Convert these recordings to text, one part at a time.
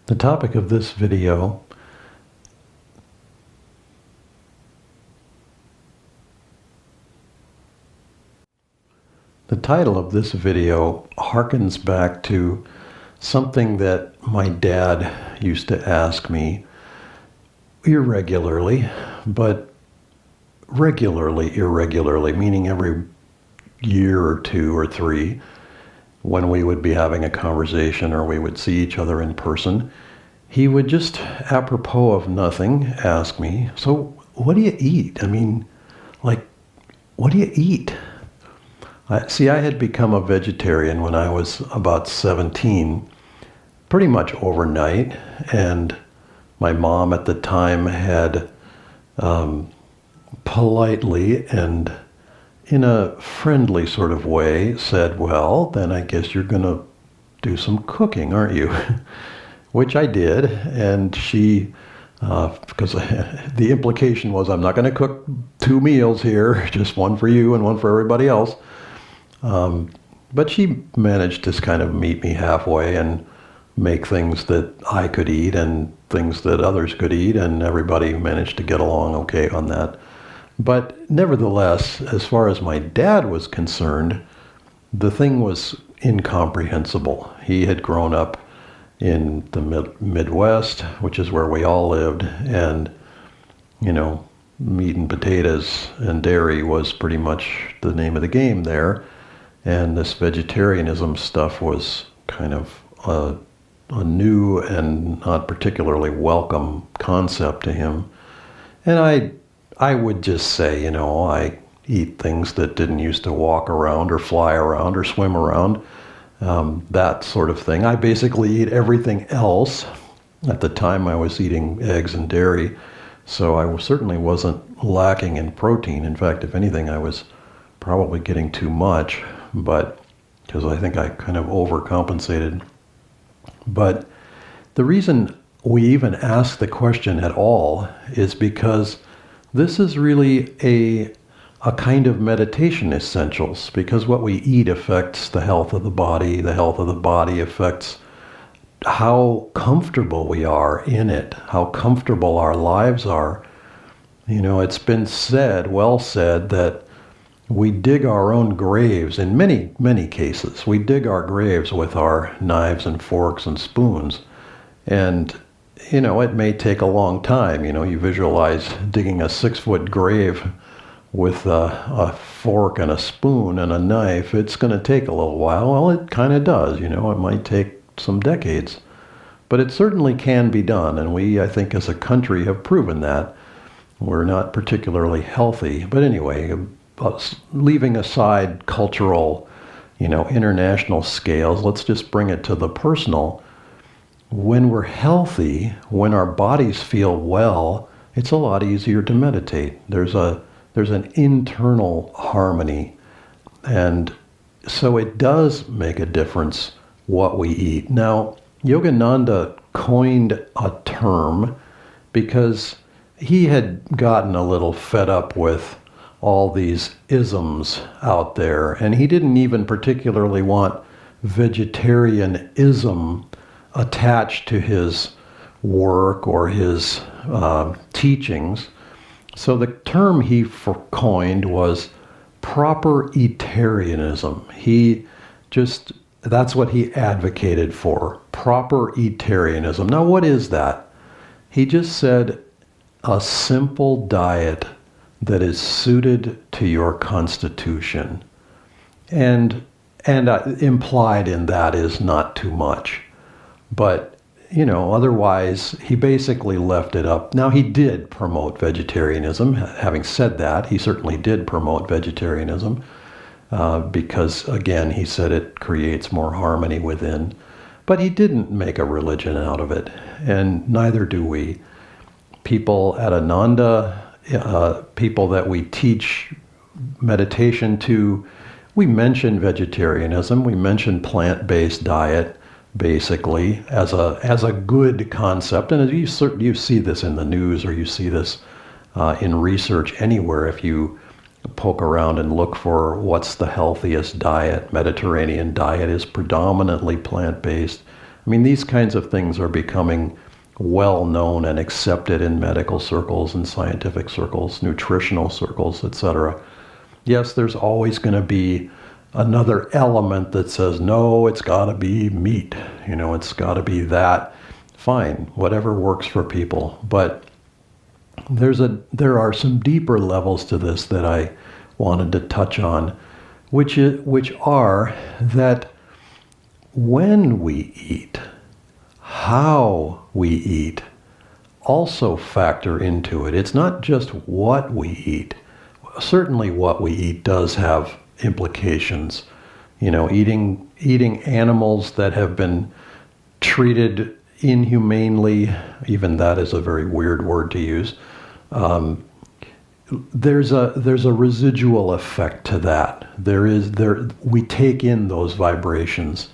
The topic of this video The title of this video harkens back to something that my dad used to ask me irregularly, but irregularly, meaning every year or two or three, when we would be having a conversation or we would see each other in person. He would just, apropos of nothing, ask me, "So what do you eat? I mean, like, what do you eat?" I had become a vegetarian when I was about 17, pretty much overnight, and my mom at the time had politely and in a friendly sort of way said, "Well, then I guess you're going to do some cooking, aren't you?" Which I did, and she, because the implication was I'm not going to cook two meals here, just one for you and one for everybody else. But she managed to kind of meet me halfway and make things that I could eat and things that others could eat, and everybody managed to get along okay on that. But nevertheless, as far as my dad was concerned, the thing was incomprehensible. He had grown up in the Midwest, which is where we all lived, and, meat and potatoes and dairy was pretty much the name of the game there. And this vegetarianism stuff was kind of a new and not particularly welcome concept to him. And I would just say, I eat things that didn't used to walk around or fly around or swim around, that sort of thing. I basically eat everything else. At the time I was eating eggs and dairy, so I certainly wasn't lacking in protein. In fact, if anything, I was probably getting too much, but because I think I kind of overcompensated. But the reason we even ask the question at all is because this is really a kind of meditation essentials, because what we eat affects the health of the body. The health of the body affects how comfortable we are in it, how comfortable our lives are. It's been well said, that we dig our own graves in many, many cases. We dig our graves with our knives and forks and spoons. And, it may take a long time. You visualize digging a 6-foot grave with a fork and a spoon and a knife. It's going to take a little while. Well, it kind of does. It might take some decades. But it certainly can be done. And we, I think, as a country have proven that. We're not particularly healthy. But anyway, leaving aside cultural, international scales, let's just bring it to the personal. When we're healthy, when our bodies feel well, it's a lot easier to meditate. There's an internal harmony, and so it does make a difference what we eat. Now, Yogananda coined a term because he had gotten a little fed up with all these isms out there, and he didn't even particularly want vegetarianism attached to his work or his teachings. So the term he coined was proper Eaterianism. That's what he advocated for, proper Eaterianism. Now, what is that? He just said a simple diet that is suited to your constitution. And implied in that is not too much. But, otherwise, he basically left it up. Now, he did promote vegetarianism. Having said that, he certainly did promote vegetarianism because, again, he said it creates more harmony within. But he didn't make a religion out of it, and neither do we. People at Ananda, people that we teach meditation to, we mention vegetarianism, we mention plant-based diet, basically, as a good concept. And you see this in the news, or you see this in research anywhere. If you poke around and look for what's the healthiest diet, Mediterranean diet is predominantly plant-based. I mean, these kinds of things are becoming well known and accepted in medical circles and scientific circles, nutritional circles, etc. Yes, there's always going to be another element that says, no, it's got to be meat. It's got to be that. Fine, whatever works for people. But there are some deeper levels to this that I wanted to touch on, which are that when we eat, how we eat also factor into it. It's not just what we eat. Certainly what we eat does have implications. Eating animals that have been treated inhumanely, even that is a very weird word to use. There's a residual effect to that. We take in those vibrations.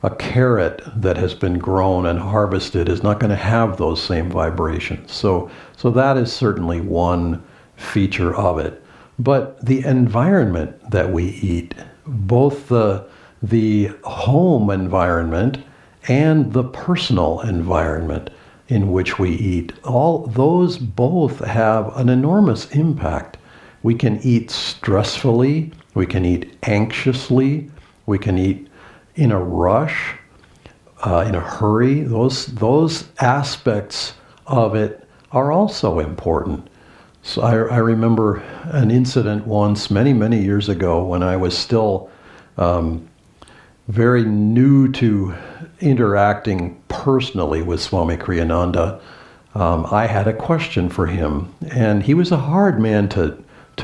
A carrot that has been grown and harvested is not going to have those same vibrations. So that is certainly one feature of it. But the environment that we eat, both the home environment and the personal environment in which we eat, all those both have an enormous impact. We can eat stressfully, we can eat anxiously, we can eat in a rush, in a hurry. Those aspects of it are also important. So I remember an incident once, many, many years ago, when I was still very new to interacting personally with Swami Kriyananda. I had a question for him, and he was a hard man to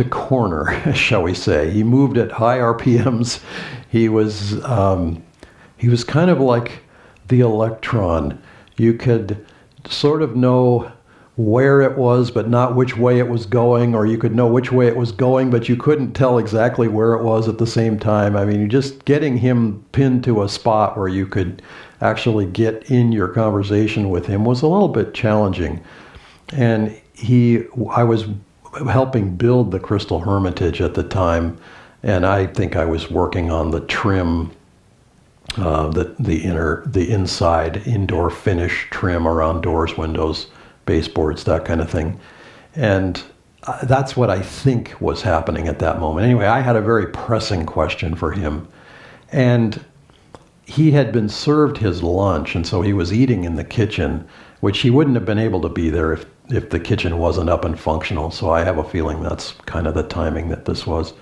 corner, shall we say. He moved at high RPMs. He was kind of like the electron. You could sort of know where it was, but not which way it was going, or you could know which way it was going, but you couldn't tell exactly where it was at the same time. I mean, just getting him pinned to a spot where you could actually get in your conversation with him was a little bit challenging. And I was helping build the Crystal Hermitage at the time, and I think I was working on the trim, the inside indoor finish trim around doors, windows, baseboards, that kind of thing. And that's what I think was happening at that moment. Anyway, I had a very pressing question for him. And he had been served his lunch, and so he was eating in the kitchen, which he wouldn't have been able to be there if the kitchen wasn't up and functional. So I have a feeling that's kind of the timing that this was.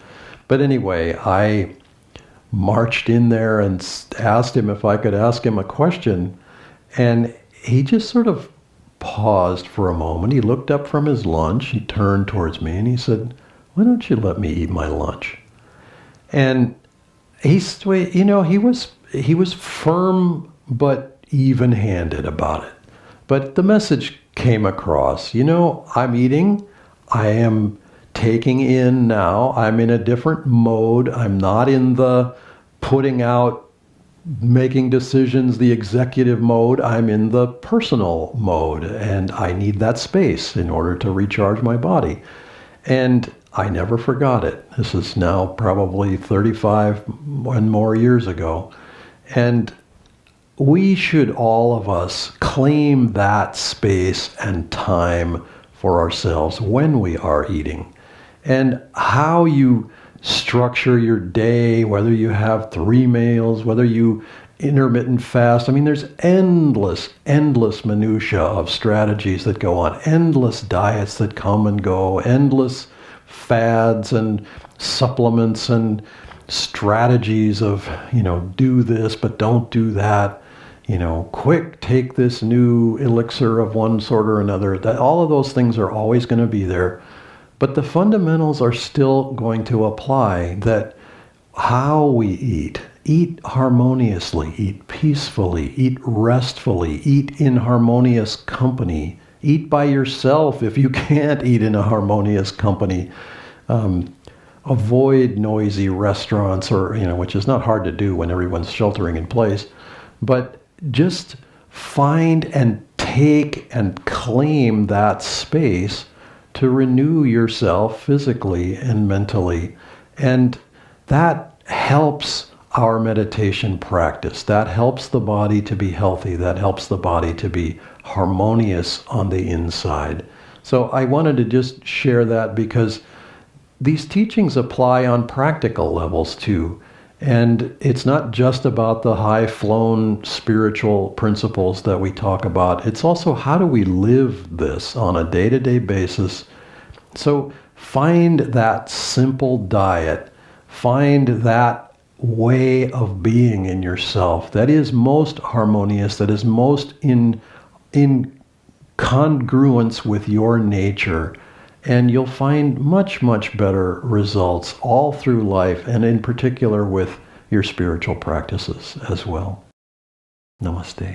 But anyway, I marched in there and asked him if I could ask him a question. And he just sort of paused for a moment. He looked up from his lunch. He turned towards me and he said, "Why don't you let me eat my lunch?" And he was firm but even-handed about it. But the message came across. I'm eating. I am taking in now. I'm in a different mode. I'm not in the putting out, making decisions, the executive mode. I'm in the personal mode, and I need that space in order to recharge my body. And I never forgot it. This is now probably 35 and more years ago. And we should, all of us, claim that space and time for ourselves when we are eating. And how you structure your day, whether you have 3 meals, whether you intermittent fast. I mean, there's endless minutia of strategies that go on, endless diets that come and go, endless fads and supplements and strategies of, do this, but don't do that. Quick, take this new elixir of one sort or another. That all of those things are always going to be there. But the fundamentals are still going to apply, that how we eat harmoniously, eat peacefully, eat restfully, eat in harmonious company, eat by yourself if you can't eat in a harmonious company. Avoid noisy restaurants, or, which is not hard to do when everyone's sheltering in place, but just find and take and claim that space to renew yourself physically and mentally. And that helps our meditation practice. That helps the body to be healthy. That helps the body to be harmonious on the inside. So I wanted to just share that because these teachings apply on practical levels too. And it's not just about the high-flown spiritual principles that we talk about. It's also how do we live this on a day-to-day basis. So find that simple diet. Find that way of being in yourself that is most harmonious, that is most in congruence with your nature. And you'll find much, much better results all through life, and in particular with your spiritual practices as well. Namaste.